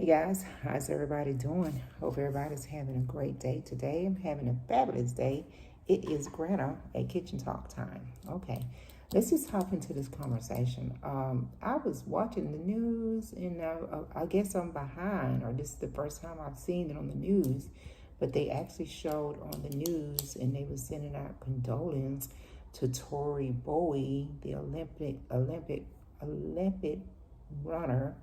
guys, how's everybody doing? Hope everybody's having a great day today. I'm having a fabulous day. It is Granna at Kitchen Talk time. Okay, let's just hop into this conversation. I was watching the news and I guess I'm behind, or this is the first time I've seen it on the news, but they actually showed on the news and they were sending out condolence to Tori Bowie, the Olympic runner.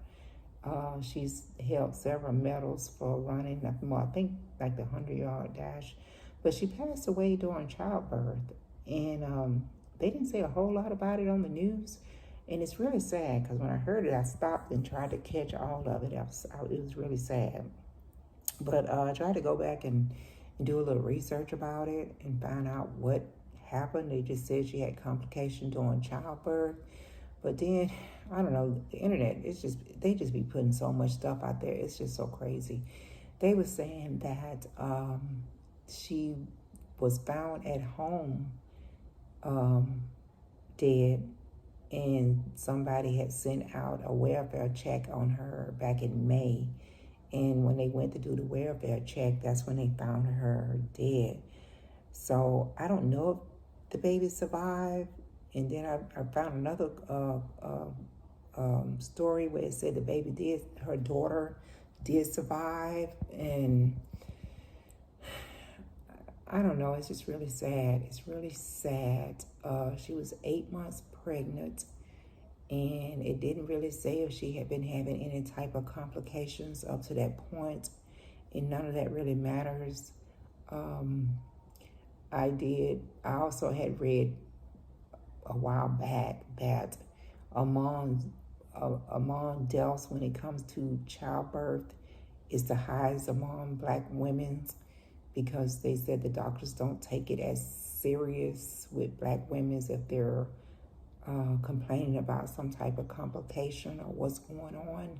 She's held several medals for running, I think like the 100-yard dash, but she passed away during childbirth, and they didn't say a whole lot about it on the news, and it's really sad because when I heard it, I stopped and tried to catch all of it. It was really sad, but I tried to go back and do a little research about it and find out what happened. They just said she had complications during childbirth. But then, I don't know, the internet, they just be putting so much stuff out there. It's just so crazy. They were saying that she was found at home dead, and somebody had sent out a welfare check on her back in May. And when they went to do the welfare check, that's when they found her dead. So I don't know if the baby survived. And then I found another story where it said her daughter did survive. And I don't know, it's just really sad. It's really sad. She was 8 months pregnant, and it didn't really say if she had been having any type of complications up to that point, and none of that really matters. I also had read a while back that among deaths when it comes to childbirth is the highest among Black women, because they said the doctors don't take it as serious with Black women if they're complaining about some type of complication or what's going on,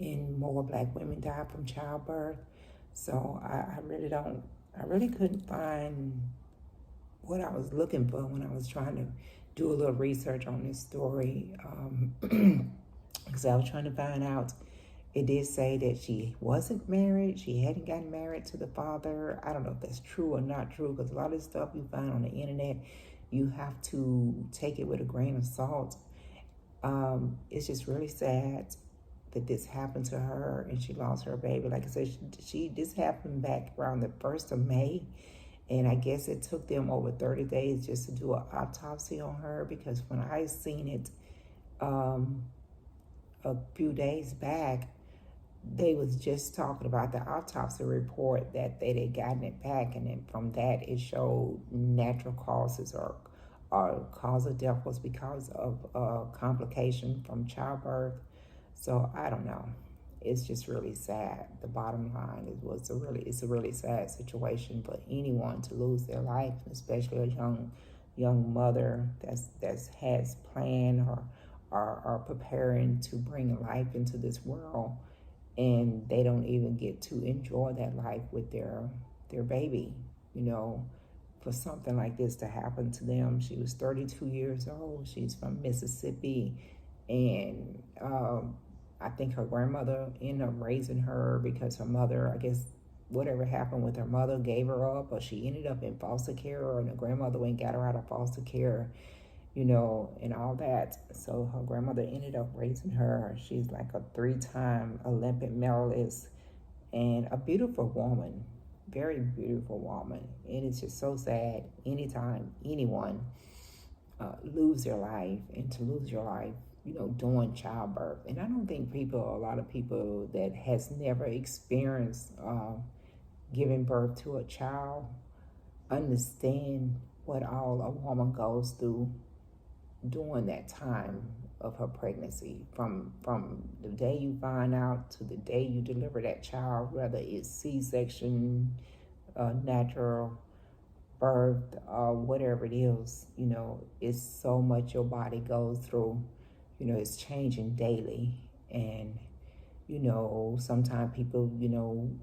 and more Black women die from childbirth. So I really couldn't find what I was looking for when I was trying to do a little research on this story, because I was trying to find out. It did say that she wasn't married. She hadn't gotten married to the father. I don't know if that's true or not true, because a lot of stuff you find on the internet, you have to take it with a grain of salt. It's just really sad that this happened to her and she lost her baby. Like I said, this happened back around the 1st of May. And I guess it took them over 30 days just to do an autopsy on her, because when I seen it a few days back, they was just talking about the autopsy report that they had gotten it back, and then from that it showed natural causes or cause of death was because of complication from childbirth. So I don't know. It's just really sad. The bottom line it's a really sad situation for anyone to lose their life, especially a young mother that's has planned or are preparing to bring life into this world, and they don't even get to enjoy that life with their baby. For something like this to happen to them. She was 32 years old. She's from Mississippi, and I think her grandmother ended up raising her, because her mother, I guess, whatever happened with her mother, gave her up, or she ended up in foster care, and her grandmother went and got her out of foster care, and all that. So her grandmother ended up raising her. She's like a 3-time Olympic medalist and a beautiful woman, very beautiful woman. And it's just so sad anytime anyone lose their life, and to lose your life during childbirth. And I don't think a lot of people that has never experienced giving birth to a child understand what all a woman goes through during that time of her pregnancy, from the day you find out to the day you deliver that child, whether it's C-section, natural birth, whatever it is. It's so much your body goes through. It's changing daily. And, sometimes people,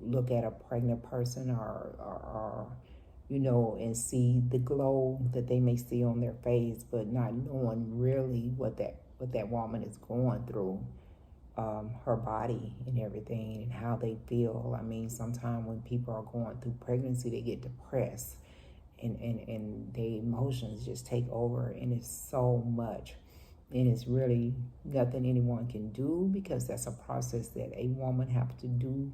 look at a pregnant person or and see the glow that they may see on their face, but not knowing really what that woman is going through. her body and everything and how they feel. I mean, sometimes when people are going through pregnancy, they get depressed and the emotions just take over, and it's so much. And it's really nothing anyone can do, because that's a process that a woman have to do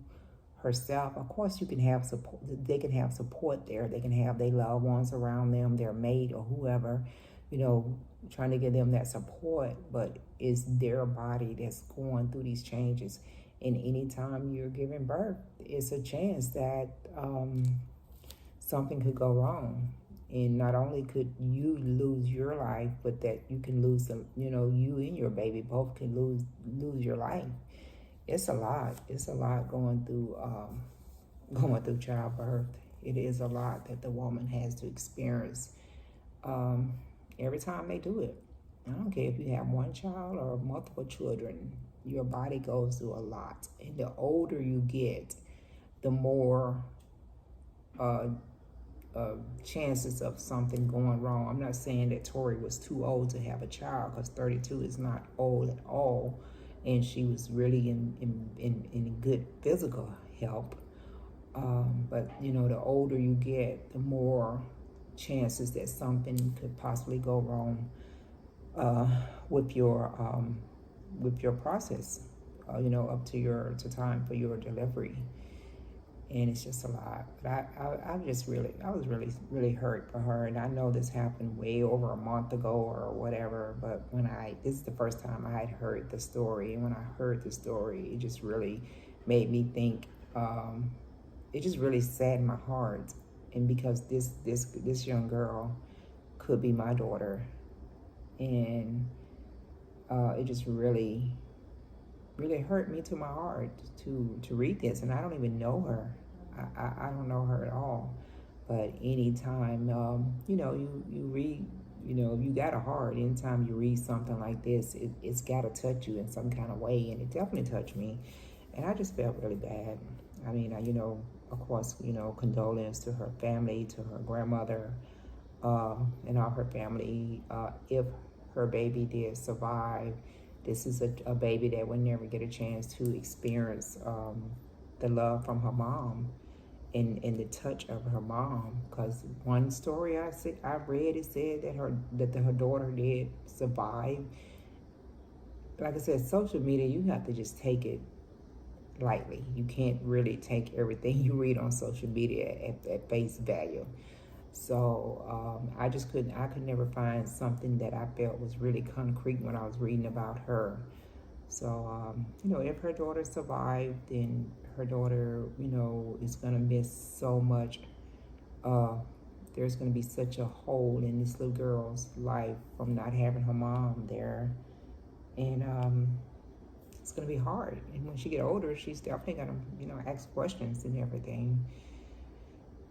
herself. Of course, you can have support. They can have support there. They can have their loved ones around them, their mate or whoever, trying to give them that support. But it's their body that's going through these changes. And anytime you're giving birth, it's a chance that something could go wrong. And not only could you lose your life, but that you can lose, you and your baby both can lose your life. It's a lot. It's a lot going through childbirth. It is a lot that the woman has to experience every time they do it. I don't care if you have one child or multiple children. Your body goes through a lot, and the older you get, the more chances of something going wrong. I'm not saying that Tori was too old to have a child, because 32 is not old at all, and she was really in good physical health. But the older you get, the more chances that something could possibly go wrong with your process. Up to time for your delivery. And it's just a lot. But I was really hurt for her. And I know this happened way over a month ago or whatever. But this is the first time I had heard the story. And when I heard the story, it just really made me think. It just really saddened my heart. And because this young girl could be my daughter. And it just really hurt me to my heart to read this. And I don't even know her. I don't know her at all. But anytime you read, you got a heart. Anytime you read something like this, it's got to touch you in some kind of way. And it definitely touched me. And I just felt really bad. I mean, of course, condolence to her family, to her grandmother, and all her family. If her baby did survive, this is a baby that would never get a chance to experience the love from her mom and the touch of her mom. Because one story I read, it said that her daughter did survive. Like I said, social media, you have to just take it lightly. You can't really take everything you read on social media at face value. So I could never find something that I felt was really concrete when I was reading about her. So, if her daughter survived, then her daughter, is going to miss so much. There's going to be such a hole in this little girl's life from not having her mom there. And it's going to be hard. And when she get older, she's definitely going to, ask questions and everything.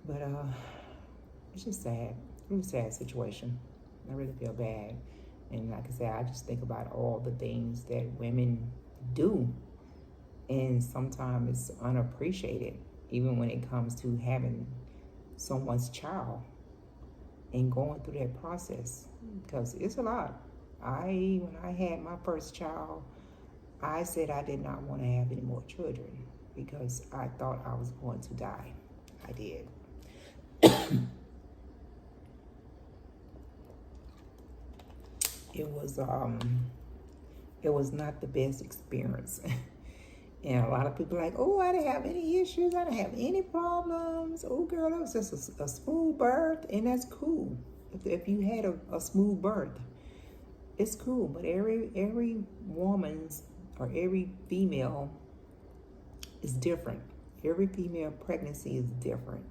But it's just sad. Really sad situation. I really feel bad. And like I said, I just think about all the things that women do. And sometimes it's unappreciated, even when it comes to having someone's child and going through that process. Because it's a lot. When I had my first child, I said I did not want to have any more children because I thought I was going to die. I did. It was not the best experience. And a lot of people are like, oh, I didn't have any issues, I didn't have any problems. Oh girl, that was just a smooth birth, and that's cool. If you had a smooth birth, it's cool. But every woman's or every female is different. Every female pregnancy is different.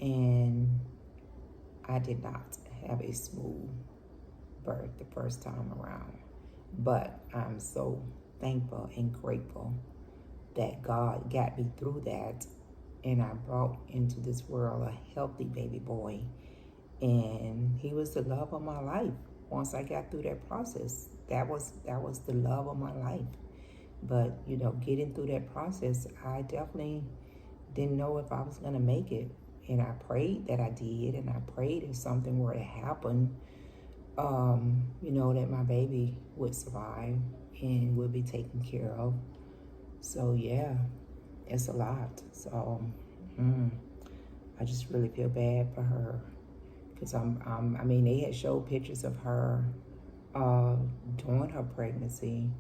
And I did not have a smooth birth the first time around. But I'm so thankful and grateful that God got me through that, and I brought into this world a healthy baby boy, and he was the love of my life. Once I got through that process, that was the love of my life. But getting through that process, I definitely didn't know if I was going to make it, and I prayed that I did, and I prayed if something were to happen, that my baby would survive. and will be taken care of. So yeah, it's a lot. So I just really feel bad for her because I mean, they had showed pictures of her during her pregnancy,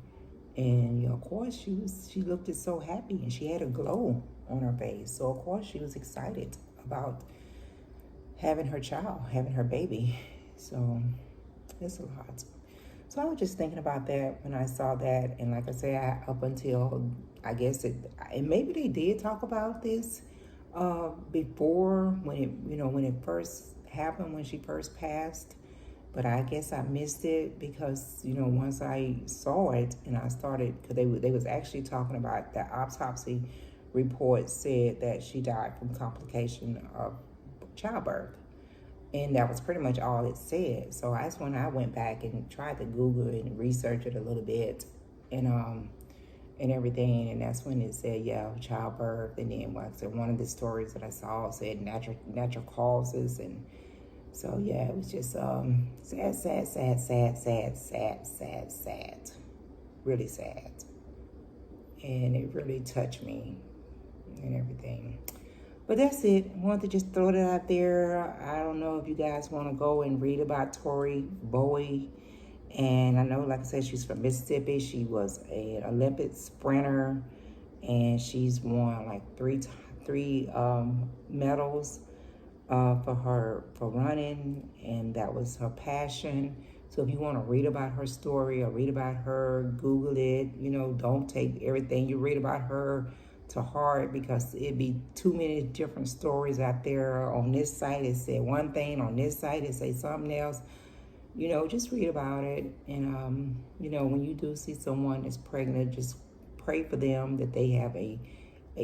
and of course she looked so happy and she had a glow on her face. So of course she was excited about having her child, having her baby. So it's a lot. So I was just thinking about that when I saw that, and like I said, up until I guess and maybe they did talk about this before when when it first happened, when she first passed. But I guess I missed it because once I saw it and I started, because they was actually talking about the autopsy report said that she died from complication of childbirth, and that was pretty much all it said. So that's when I went back and tried to Google it and research it a little bit, and everything, and that's when it said childbirth. And then like I said, one of the stories that I saw said natural causes. And so it was just sad, really sad, and it really touched me and everything. But that's it. I wanted to just throw that out there. I don't know if you guys want to go and read about Tori Bowie. And I know, like I said, she's from Mississippi. She was an Olympic sprinter, and she's won like three medals for running, and that was her passion. So if you want to read about her story or read about her, Google it. Don't take everything you read about her to heart, because it'd be too many different stories out there. On this site it said one thing, on this site it say something else. Just read about it. And when you do see someone that's pregnant, just pray for them that they have a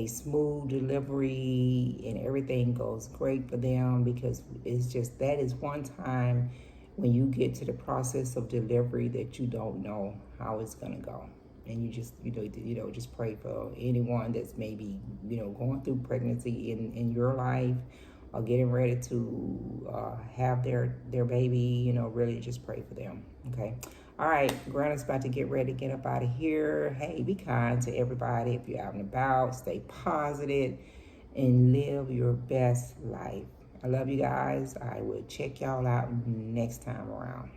smooth delivery and everything goes great for them, because it's just, that is one time when you get to the process of delivery that you don't know how it's going to go. And you just just pray for anyone that's maybe going through pregnancy in your life, or getting ready to have their baby. Really just pray for them. Okay. All right, Granna's about to get ready to get up out of here. Hey, be kind to everybody if you're out and about. Stay positive and live your best life. I love you guys. I will check y'all out next time around.